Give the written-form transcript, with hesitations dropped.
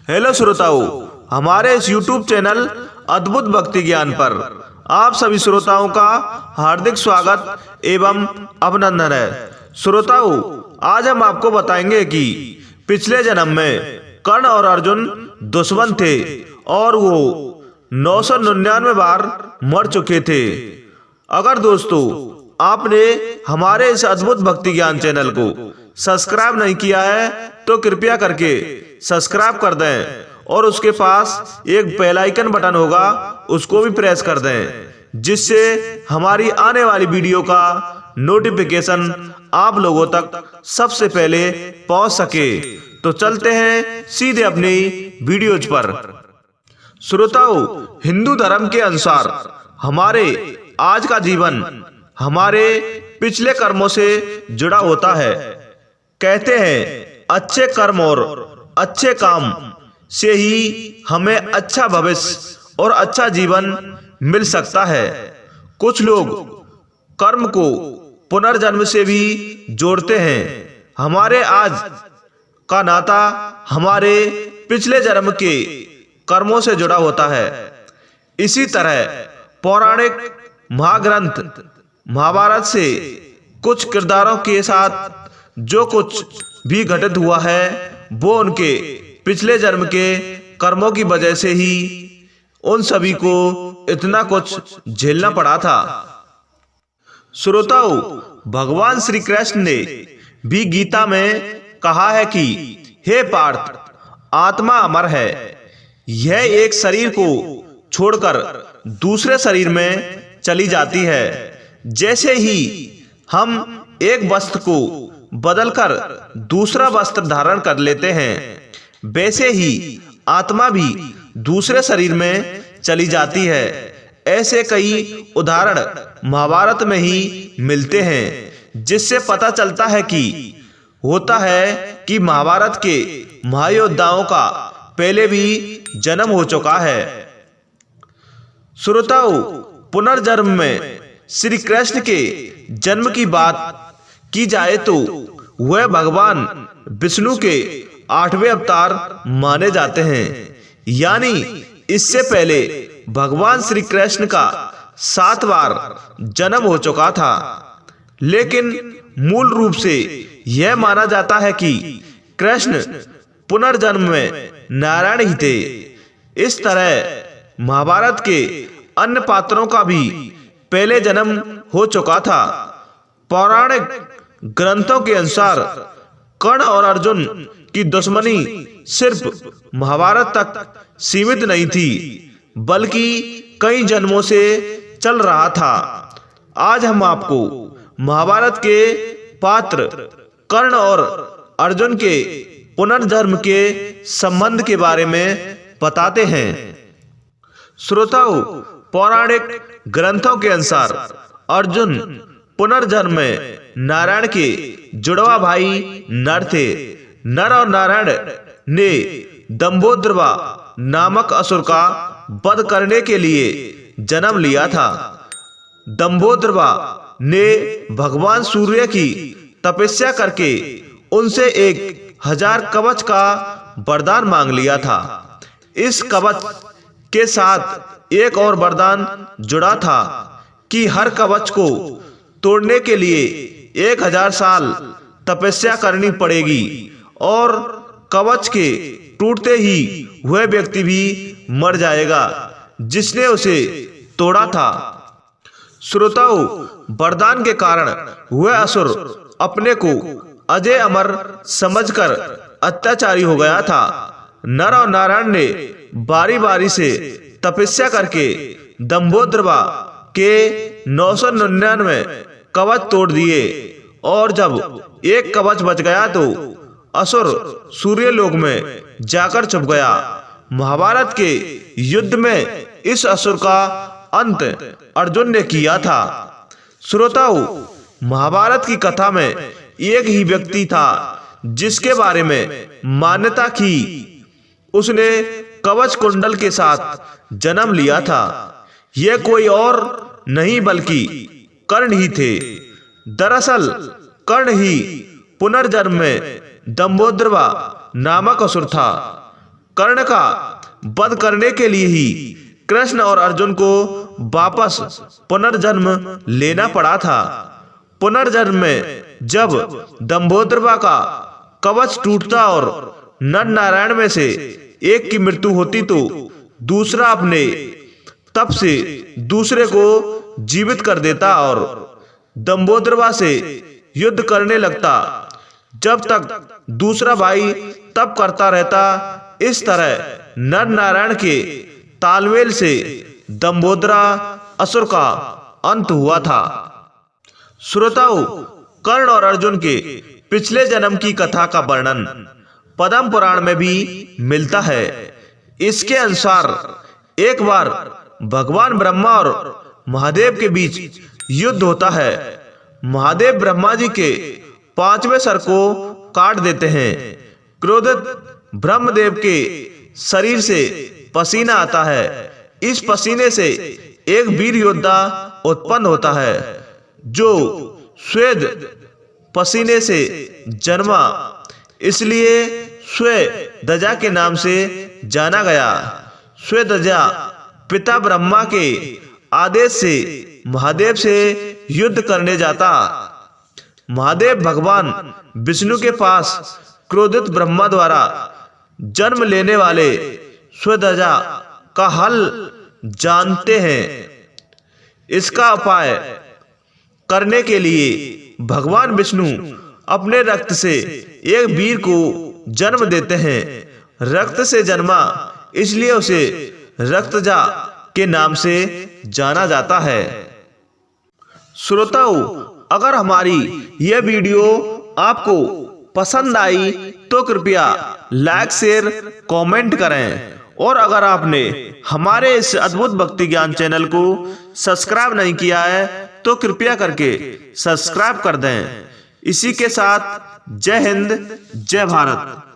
Hello श्रोताओं, हमारे इस YouTube चैनल अद्भुत भक्ति ज्ञान पर आप सभी श्रोताओं का हार्दिक स्वागत एवं अभिनंदन है। श्रोताओं, आज हम आपको बताएंगे कि पिछले जन्म में कर्ण और अर्जुन दुश्मन थे और वो 999 बार मर चुके थे। अगर दोस्तों आपने हमारे इस अद्भुत भक्ति ज्ञान चैनल को सब्सक्राइब नहीं किया है तो कृपया करके सब्सक्राइब कर दें और उसके पास एक बेल आइकन बटन होगा, उसको भी प्रेस कर दें, जिससे हमारी आने वाली वीडियो का नोटिफिकेशन आप लोगों तक सबसे पहले पहुंच सके। तो चलते हैं सीधे अपनी वीडियोज पर। श्रोताओं, हिंदू धर्म के अनुसार हमारे आज का जीवन हमारे पिछले कर्मों से जुड़ा होता है। कहते हैं अच्छे कर्म और अच्छे काम से ही हमें अच्छा भविष्य और अच्छा जीवन मिल सकता है। कुछ लोग कर्म को पुनर्जन्म से भी जोड़ते हैं। हमारे आज का नाता हमारे पिछले जन्म के कर्मों से जुड़ा होता है। इसी तरह पौराणिक महाग्रंथ महाभारत से कुछ किरदारों के साथ जो कुछ भी घटित हुआ है वो उनके पिछले जन्म के कर्मों की वजह से ही उन सभी को इतना कुछ झेलना पड़ा था। श्रोताओं, भगवान श्री कृष्ण ने भी गीता में कहा है कि हे पार्थ, आत्मा अमर है। यह एक शरीर को छोड़कर दूसरे शरीर में चली जाती है। जैसे ही हम एक वस्त्र को बदलकर दूसरा वस्त्र धारण कर लेते हैं, वैसे ही आत्मा भी दूसरे शरीर में चली जाती है। ऐसे कई उदाहरण महाभारत में ही मिलते हैं, जिससे पता चलता है कि महाभारत के महायोद्धाओं का पहले भी जन्म हो चुका है। श्रोताओं, पुनर्जन्म में श्री कृष्ण के जन्म की बात की जाए तो वह भगवान विष्णु के 8वें अवतार माने जाते हैं। यानी इससे पहले भगवान श्री कृष्ण का 7 बार जन्म हो चुका था। लेकिन मूल रूप से यह माना जाता है कि कृष्ण पुनर्जन्म में नारायण ही थे। इस तरह महाभारत के अन्य पात्रों का भी पहले जन्म हो चुका था। पौराणिक ग्रंथों के अनुसार कर्ण और अर्जुन की दुश्मनी सिर्फ महाभारत तक सीमित नहीं थी, बल्कि कई जन्मों से चल रहा था। आज हम आपको महाभारत के पात्र कर्ण और अर्जुन के पुनर्जन्म के संबंध के बारे में बताते हैं। श्रोताओं, पौराणिक ग्रंथों के अनुसार अर्जुन पुनर्जन्म में नारायण के जुड़वा भाई नर थे। नर और नारायण ने दंभोद्रवा नामक असुर का वध करने के लिए जन्म लिया था। दंभोद्रवा ने भगवान सूर्य की तपस्या करके उनसे 1000 कवच का वरदान मांग लिया था। इस कवच के साथ एक और वरदान जुड़ा था कि हर कवच को तोड़ने के लिए 1000 साल तपस्या करनी पड़ेगी और कवच के टूटते ही वह व्यक्ति भी मर जाएगा जिसने उसे तोड़ा था। श्रोताओं, वरदान के कारण वह असुर अपने को अजय अमर समझकर अत्याचारी हो गया था। नर और नारायण ने बारी बारी से तपस्या करके दंभोद्रवा के 999 कवच तोड़ दिए और जब एक कवच बच गया तो असुर सूर्यलोक में जाकर छुप गया। महाभारत के युद्ध में इस असुर का अंत अर्जुन ने किया था। श्रोताओं, महाभारत की कथा में एक ही व्यक्ति था जिसके बारे में मान्यता की उसने कवच कुंडल के साथ जन्म लिया था। यह कोई और नहीं बल्कि कर्ण ही थे। दरअसल कर्ण ही पुनर्जन्म में दंभोद्रवा नामक असुर था। कर्ण का वध करने के लिए ही कृष्ण और अर्जुन को वापस पुनर्जन्म लेना पड़ा था। पुनर्जन्म में जब दंभोदरवा का कवच टूटता और नर नारायण में से एक की मृत्यु होती तो दूसरा अपने तप से दूसरे को जीवित कर देता और दंभोदरवा से युद्ध करने लगता। जब तक दूसरा भाई तप करता रहता, इस तरह नर नारायण के तालमेल से दंभोदरा असुर का अंत हुआ था। श्रोताओं, कर्ण और अर्जुन के पिछले जन्म की कथा का वर्णन पद्म पुराण में भी मिलता है। इसके अनुसार एक बार भगवान ब्रह्मा और महादेव के बीच युद्ध होता है। महादेव ब्रह्मा जी के 5वें सर को काट देते हैं। क्रोधित ब्रह्मदेव के शरीर से पसीना आता है। इस पसीने से एक वीर योद्धा उत्पन्न होता है जो स्वेद पसीने से जन्मा, इसलिए स्वेदजा के नाम से जाना गया। स्वेदजा पिता ब्रह्मा के आदेश से महादेव से युद्ध करने जाता। महादेव भगवान विष्णु के पास क्रोधित ब्रह्मा द्वारा जन्म लेने वाले स्वेदजा का हल जानते हैं। इसका उपाय करने के लिए भगवान विष्णु अपने रक्त से एक वीर को जन्म देते हैं। रक्त से जन्मा, इसलिए उसे रक्तजा के नाम से जाना जाता है। श्रोताओं, अगर हमारी यह वीडियो आपको पसंद आई तो कृपया लाइक, शेयर, कमेंट करें। और अगर आपने हमारे इस अद्भुत भक्ति ज्ञान चैनल को सब्सक्राइब नहीं किया है तो कृपया करके सब्सक्राइब कर दें। इसी के साथ जय हिंद, जय भारत।